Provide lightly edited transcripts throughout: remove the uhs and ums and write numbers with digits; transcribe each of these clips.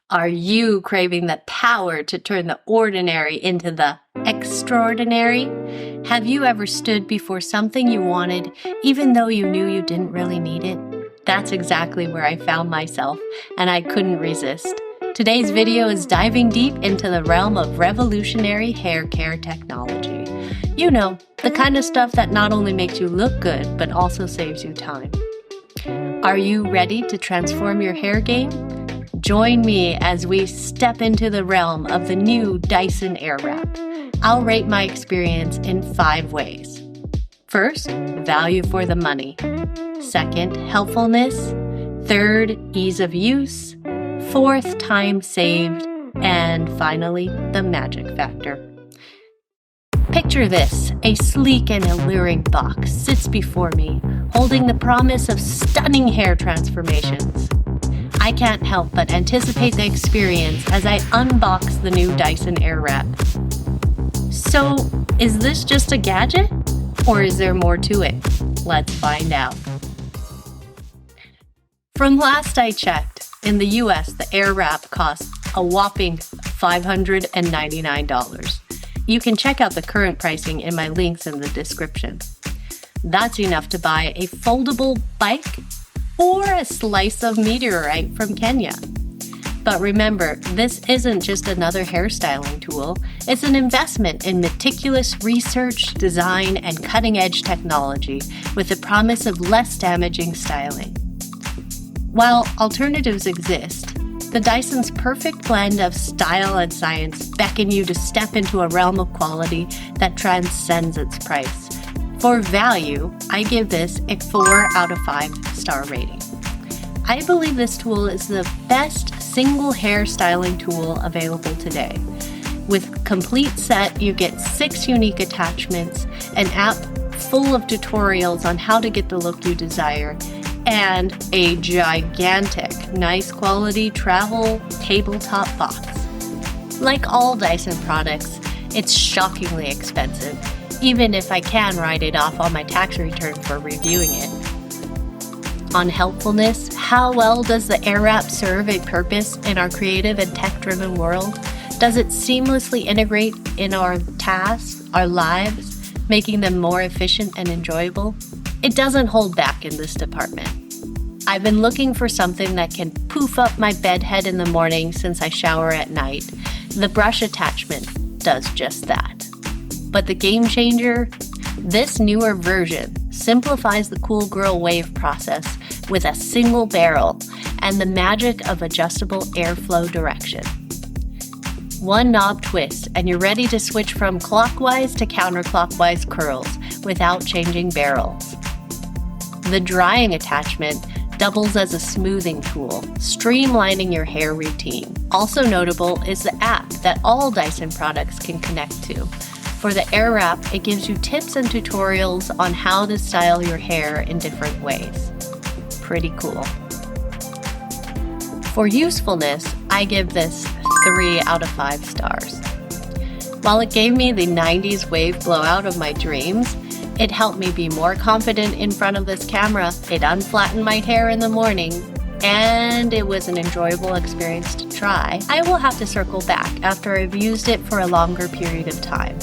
Are you craving the power to turn the ordinary into the extraordinary? Have you ever stood before something you wanted, even though you knew you didn't really need it? That's exactly where I found myself, and I couldn't resist. Today's video is diving deep into the realm of revolutionary hair care technology. You know, the kind of stuff that not only makes you look good, but also saves you time. Are you ready to transform your hair game? Join me as we step into the realm of the new Dyson Airwrap. I'll rate my experience in 5 ways. First, value for the money. Second, helpfulness. Third, ease of use. Fourth, time saved. And finally, the magic factor. Picture this, a sleek and alluring box sits before me, holding the promise of stunning hair transformations. I can't help but anticipate the experience as I unbox the new Dyson Airwrap. So, is this just a gadget? Or is there more to it? Let's find out. From last I checked, in the US, the Airwrap costs a whopping $599. You can check out the current pricing in my links in the description. That's enough to buy a foldable bike or a slice of meteorite from Kenya. But remember, this isn't just another hairstyling tool. It's an investment in meticulous research, design, and cutting-edge technology with the promise of less damaging styling. While alternatives exist, the Dyson's perfect blend of style and science beckon you to step into a realm of quality that transcends its price. For value, I give this a 4 out of 5 star rating. I believe this tool is the best single hair styling tool available today. With complete set, you get 6 unique attachments, an app full of tutorials on how to get the look you desire, and a gigantic, nice quality travel tabletop box. Like all Dyson products, it's shockingly expensive, even if I can write it off on my tax return for reviewing it. On helpfulness, how well does the Airwrap serve a purpose in our creative and tech-driven world? Does it seamlessly integrate in our tasks, our lives, making them more efficient and enjoyable? It doesn't hold back in this department. I've been looking for something that can poof up my bed head in the morning since I shower at night. The brush attachment does just that. But the game changer? This newer version simplifies the cool girl wave process with a single barrel and the magic of adjustable airflow direction. One knob twist and you're ready to switch from clockwise to counterclockwise curls without changing barrels. The drying attachment doubles as a smoothing tool, streamlining your hair routine. Also notable is the app that all Dyson products can connect to. For the Airwrap, it gives you tips and tutorials on how to style your hair in different ways. Pretty cool. For usefulness, I give this 3 out of 5 stars. While it gave me the 90s wave blowout of my dreams, it helped me be more confident in front of this camera, it unflattened my hair in the morning, and it was an enjoyable experience to try. I will have to circle back after I've used it for a longer period of time.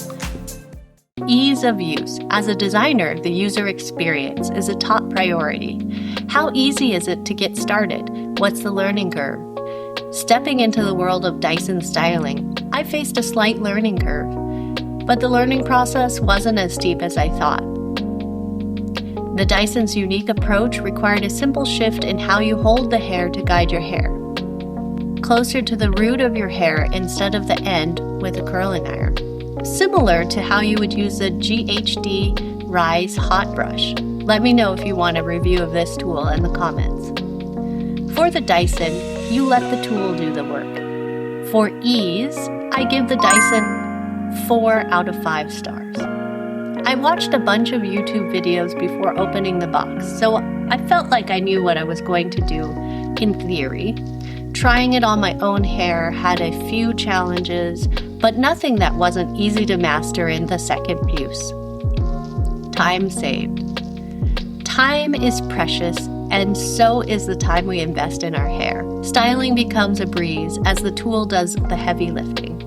Ease of use. As a designer, the user experience is a top priority. How easy is it to get started? What's the learning curve? Stepping into the world of Dyson styling, I faced a slight learning curve, but the learning process wasn't as steep as I thought. The Dyson's unique approach required a simple shift in how you hold the hair to guide your hair. Closer to the root of your hair instead of the end with a curling iron. Similar to how you would use the GHD Rise Hot Brush. Let me know if you want a review of this tool in the comments. For the Dyson, you let the tool do the work. For ease, I give the Dyson 4 out of 5 stars. I watched a bunch of YouTube videos before opening the box, so I felt like I knew what I was going to do in theory. Trying it on my own hair had a few challenges, but nothing that wasn't easy to master in the second use. Time saved. Time is precious and so is the time we invest in our hair. Styling becomes a breeze as the tool does the heavy lifting.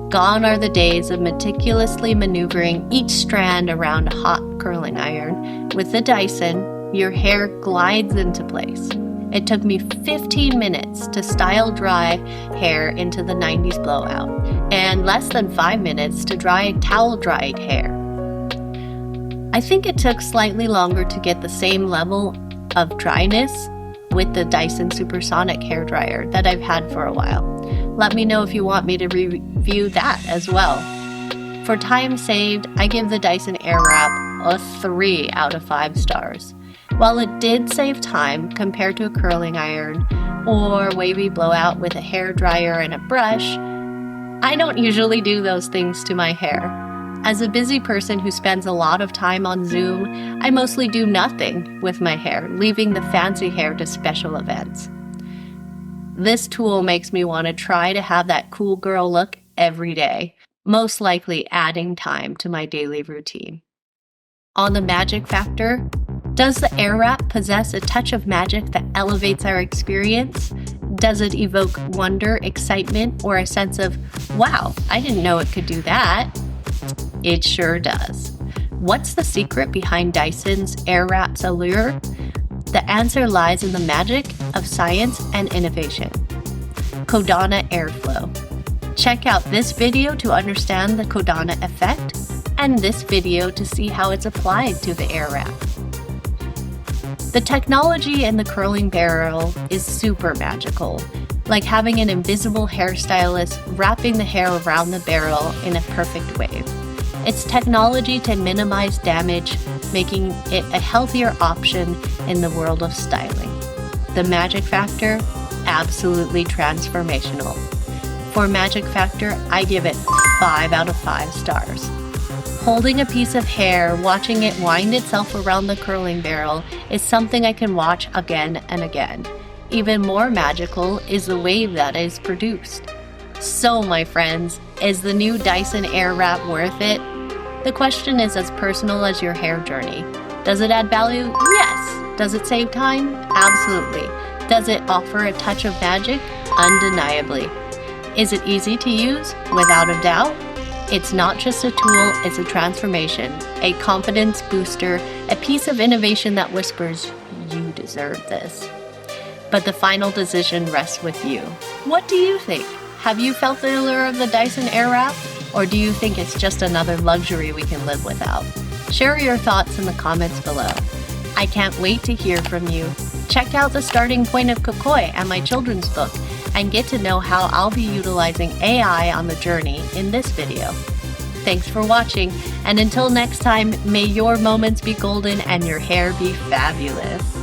Gone are the days of meticulously maneuvering each strand around a hot curling iron. With the Dyson, your hair glides into place. It took me 15 minutes to style dry hair into the 90s blowout, and less than 5 minutes to dry towel-dried hair. I think it took slightly longer to get the same level of dryness with the Dyson Supersonic hairdryer that I've had for a while. Let me know if you want me to review that as well. For time saved, I give the Dyson Airwrap a 3 out of 5 stars. While it did save time compared to a curling iron or wavy blowout with a hairdryer and a brush, I don't usually do those things to my hair. As a busy person who spends a lot of time on Zoom, I mostly do nothing with my hair, leaving the fancy hair to special events. This tool makes me want to try to have that cool girl look every day, most likely adding time to my daily routine. On the magic factor, does the Airwrap possess a touch of magic that elevates our experience? Does it evoke wonder, excitement, or a sense of, wow, I didn't know it could do that? It sure does. What's the secret behind Dyson's Airwrap's allure? The answer lies in the magic of science and innovation. Kodana airflow. Check out this video to understand the Kodana effect, and this video to see how it's applied to the Airwrap. The technology in the curling barrel is super magical, like having an invisible hairstylist wrapping the hair around the barrel in a perfect wave. It's technology to minimize damage, making it a healthier option in the world of styling. The magic factor, absolutely transformational. For magic factor, I give it 5 out of 5 stars. Holding a piece of hair, watching it wind itself around the curling barrel is something I can watch again and again. Even more magical is the wave that is produced. So, my friends, is the new Dyson Airwrap worth it? The question is as personal as your hair journey. Does it add value? Yes. Does it save time? Absolutely. Does it offer a touch of magic? Undeniably. Is it easy to use? Without a doubt. It's not just a tool, it's a transformation, a confidence booster, a piece of innovation that whispers, you deserve this. But the final decision rests with you. What do you think? Have you felt the allure of the Dyson Airwrap? Or do you think it's just another luxury we can live without? Share your thoughts in the comments below. I can't wait to hear from you. Check out the starting point of Kokoi and my children's book, and get to know how I'll be utilizing AI on the journey in this video. Thanks for watching, and until next time, may your moments be golden and your hair be fabulous.